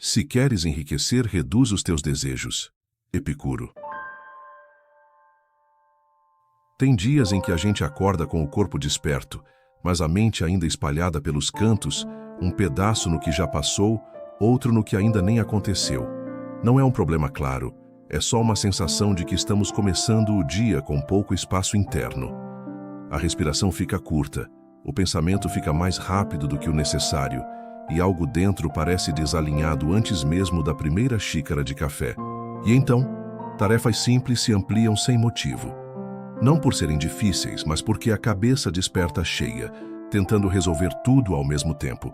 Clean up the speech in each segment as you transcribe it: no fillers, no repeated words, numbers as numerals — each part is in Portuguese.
Se queres enriquecer, reduz os teus desejos. Epicuro. Tem dias em que a gente acorda com o corpo desperto, mas a mente ainda espalhada pelos cantos, um pedaço no que já passou, outro no que ainda nem aconteceu. Não é um problema claro, é só uma sensação de que estamos começando o dia com pouco espaço interno. A respiração fica curta, o pensamento fica mais rápido do que o necessário, e algo dentro parece desalinhado antes mesmo da primeira xícara de café. E então, tarefas simples se ampliam sem motivo. Não por serem difíceis, mas porque a cabeça desperta cheia, tentando resolver tudo ao mesmo tempo.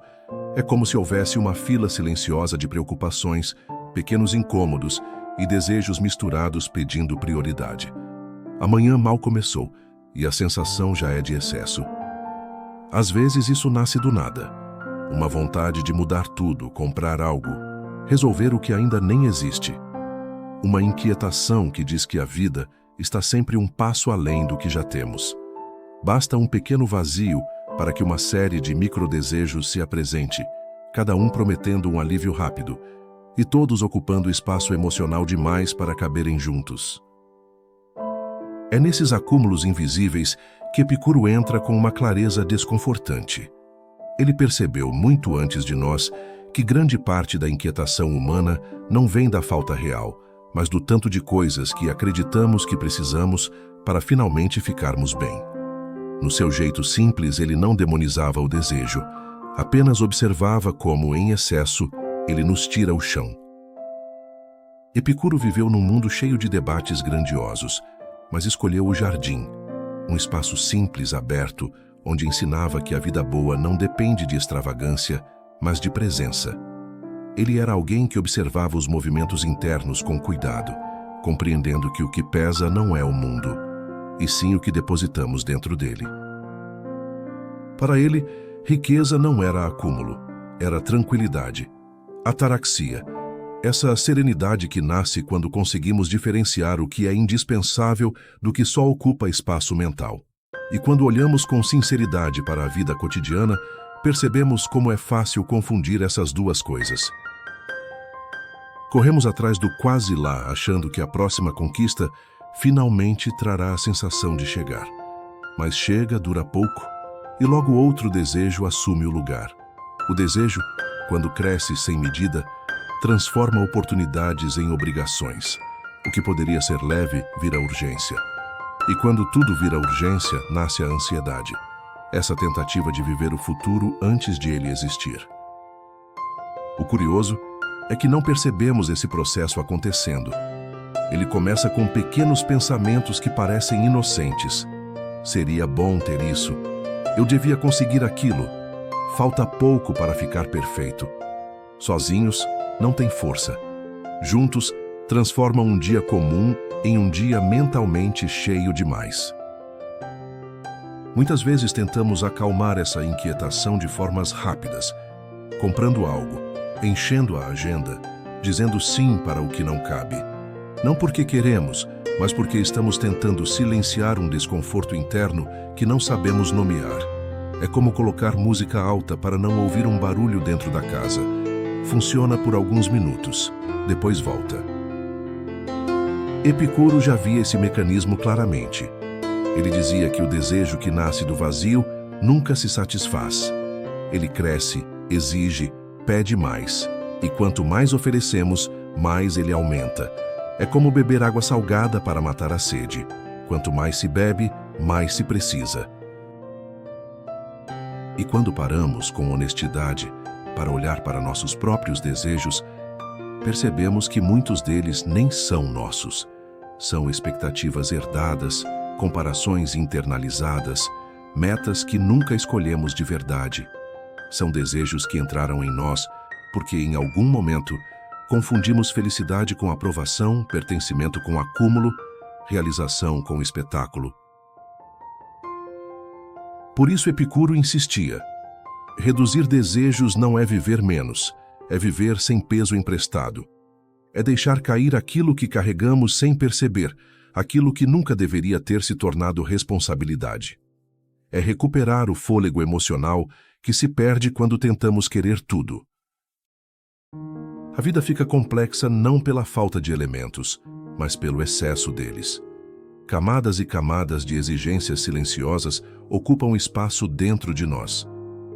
É como se houvesse uma fila silenciosa de preocupações, pequenos incômodos e desejos misturados pedindo prioridade. A manhã mal começou e a sensação já é de excesso. Às vezes isso nasce do nada. Uma vontade de mudar tudo, comprar algo, resolver o que ainda nem existe. Uma inquietação que diz que a vida está sempre um passo além do que já temos. Basta um pequeno vazio para que uma série de microdesejos se apresente, cada um prometendo um alívio rápido, e todos ocupando espaço emocional demais para caberem juntos. É nesses acúmulos invisíveis que Epicuro entra com uma clareza desconfortante. Ele percebeu, muito antes de nós, que grande parte da inquietação humana não vem da falta real, mas do tanto de coisas que acreditamos que precisamos para finalmente ficarmos bem. No seu jeito simples, ele não demonizava o desejo, apenas observava como, em excesso, ele nos tira o chão. Epicuro viveu num mundo cheio de debates grandiosos, mas escolheu o jardim, um espaço simples, aberto, onde ensinava que a vida boa não depende de extravagância, mas de presença. Ele era alguém que observava os movimentos internos com cuidado, compreendendo que o que pesa não é o mundo, e sim o que depositamos dentro dele. Para ele, riqueza não era acúmulo, era tranquilidade, ataraxia, essa serenidade que nasce quando conseguimos diferenciar o que é indispensável do que só ocupa espaço mental. E quando olhamos com sinceridade para a vida cotidiana, percebemos como é fácil confundir essas duas coisas. Corremos atrás do quase lá, achando que a próxima conquista finalmente trará a sensação de chegar. Mas chega, dura pouco, e logo outro desejo assume o lugar. O desejo, quando cresce sem medida, transforma oportunidades em obrigações. O que poderia ser leve vira urgência. E quando tudo vira urgência, nasce a ansiedade. Essa tentativa de viver o futuro antes de ele existir. O curioso é que não percebemos esse processo acontecendo. Ele começa com pequenos pensamentos que parecem inocentes. Seria bom ter isso. Eu devia conseguir aquilo. Falta pouco para ficar perfeito. Sozinhos, não tem força. Juntos, transformam um dia comum em um dia mentalmente cheio demais. Muitas vezes tentamos acalmar essa inquietação de formas rápidas, comprando algo, enchendo a agenda, dizendo sim para o que não cabe. Não porque queremos, mas porque estamos tentando silenciar um desconforto interno que não sabemos nomear. É como colocar música alta para não ouvir um barulho dentro da casa. Funciona por alguns minutos, depois volta. Epicuro já via esse mecanismo claramente. Ele dizia que o desejo que nasce do vazio nunca se satisfaz. Ele cresce, exige, pede mais. E quanto mais oferecemos, mais ele aumenta. É como beber água salgada para matar a sede. Quanto mais se bebe, mais se precisa. E quando paramos com honestidade para olhar para nossos próprios desejos, percebemos que muitos deles nem são nossos. São expectativas herdadas, comparações internalizadas, metas que nunca escolhemos de verdade. São desejos que entraram em nós porque, em algum momento, confundimos felicidade com aprovação, pertencimento com acúmulo, realização com espetáculo. Por isso Epicuro insistia: reduzir desejos não é viver menos, é viver sem peso emprestado. É deixar cair aquilo que carregamos sem perceber, aquilo que nunca deveria ter se tornado responsabilidade. É recuperar o fôlego emocional que se perde quando tentamos querer tudo. A vida fica complexa não pela falta de elementos, mas pelo excesso deles. Camadas e camadas de exigências silenciosas ocupam espaço dentro de nós.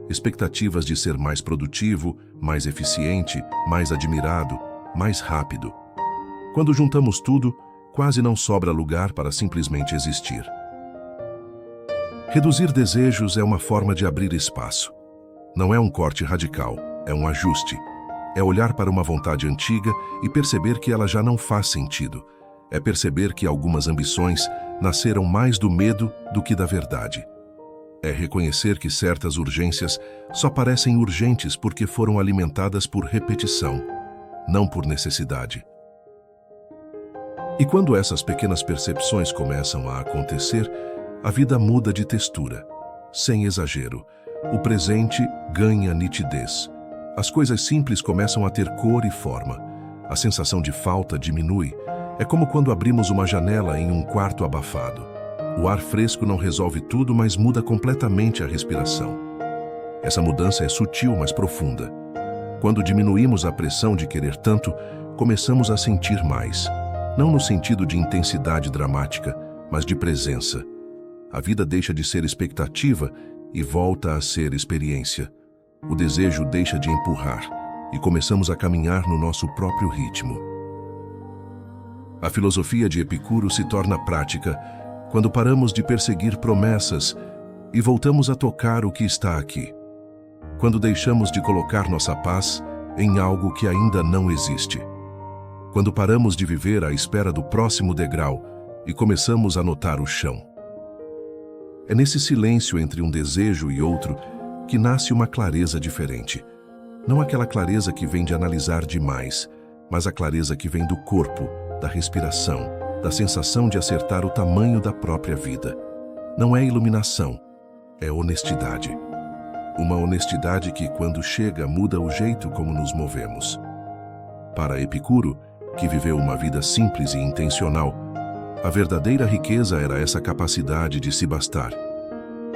Expectativas de ser mais produtivo, mais eficiente, mais admirado, mais rápido. Quando juntamos tudo, quase não sobra lugar para simplesmente existir. Reduzir desejos é uma forma de abrir espaço. Não é um corte radical, é um ajuste. É olhar para uma vontade antiga e perceber que ela já não faz sentido. É perceber que algumas ambições nasceram mais do medo do que da verdade. É reconhecer que certas urgências só parecem urgentes porque foram alimentadas por repetição, não por necessidade. E quando essas pequenas percepções começam a acontecer, a vida muda de textura. Sem exagero, o presente ganha nitidez. As coisas simples começam a ter cor e forma. A sensação de falta diminui. É como quando abrimos uma janela em um quarto abafado. O ar fresco não resolve tudo, mas muda completamente a respiração. Essa mudança é sutil, mas profunda. Quando diminuímos a pressão de querer tanto, começamos a sentir mais. Não no sentido de intensidade dramática, mas de presença. A vida deixa de ser expectativa e volta a ser experiência. O desejo deixa de empurrar e começamos a caminhar no nosso próprio ritmo. A filosofia de Epicuro se torna prática quando paramos de perseguir promessas e voltamos a tocar o que está aqui. Quando deixamos de colocar nossa paz em algo que ainda não existe. Quando paramos de viver à espera do próximo degrau e começamos a notar o chão. É nesse silêncio entre um desejo e outro que nasce uma clareza diferente. Não aquela clareza que vem de analisar demais, mas a clareza que vem do corpo, da respiração, da sensação de acertar o tamanho da própria vida. Não é iluminação, é honestidade. Uma honestidade que, quando chega, muda o jeito como nos movemos. Para Epicuro, que viveu uma vida simples e intencional, a verdadeira riqueza era essa capacidade de se bastar.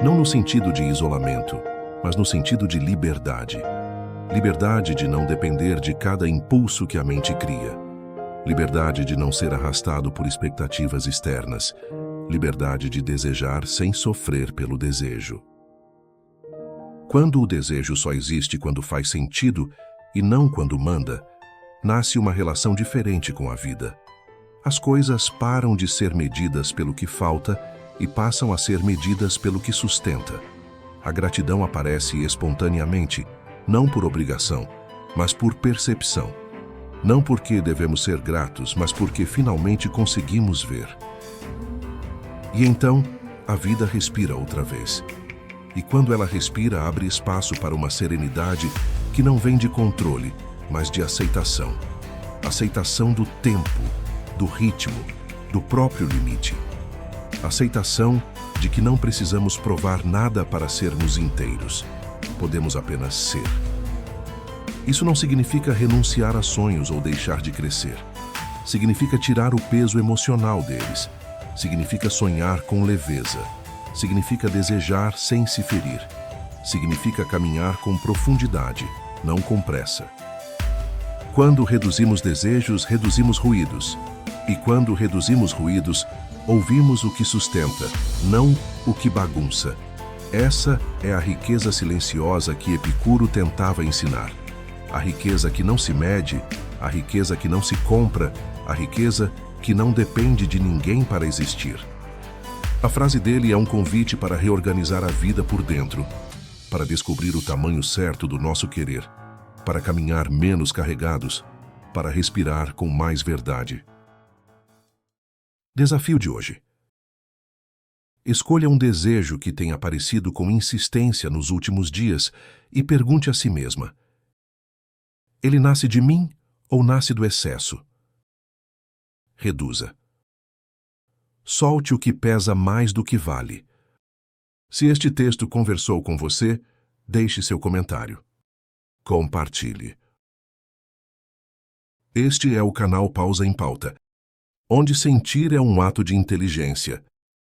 Não no sentido de isolamento, mas no sentido de liberdade. Liberdade de não depender de cada impulso que a mente cria. Liberdade de não ser arrastado por expectativas externas. Liberdade de desejar sem sofrer pelo desejo. Quando o desejo só existe quando faz sentido e não quando manda, nasce uma relação diferente com a vida. As coisas param de ser medidas pelo que falta e passam a ser medidas pelo que sustenta. A gratidão aparece espontaneamente, não por obrigação, mas por percepção. Não porque devemos ser gratos, mas porque finalmente conseguimos ver. E então, a vida respira outra vez. E quando ela respira, abre espaço para uma serenidade que não vem de controle, mas de aceitação. Aceitação do tempo, do ritmo, do próprio limite. Aceitação de que não precisamos provar nada para sermos inteiros. Podemos apenas ser. Isso não significa renunciar a sonhos ou deixar de crescer. Significa tirar o peso emocional deles. Significa sonhar com leveza. Significa desejar sem se ferir. Significa caminhar com profundidade, não com pressa. Quando reduzimos desejos, reduzimos ruídos. E quando reduzimos ruídos, ouvimos o que sustenta, não o que bagunça. Essa é a riqueza silenciosa que Epicuro tentava ensinar. A riqueza que não se mede, a riqueza que não se compra, a riqueza que não depende de ninguém para existir. A frase dele é um convite para reorganizar a vida por dentro, para descobrir o tamanho certo do nosso querer, para caminhar menos carregados, para respirar com mais verdade. Desafio de hoje. Escolha um desejo que tenha aparecido com insistência nos últimos dias e pergunte a si mesma: ele nasce de mim ou nasce do excesso? Reduza. Solte o que pesa mais do que vale. Se este texto conversou com você, deixe seu comentário. Compartilhe. Este é o canal Pausa em Pauta, onde sentir é um ato de inteligência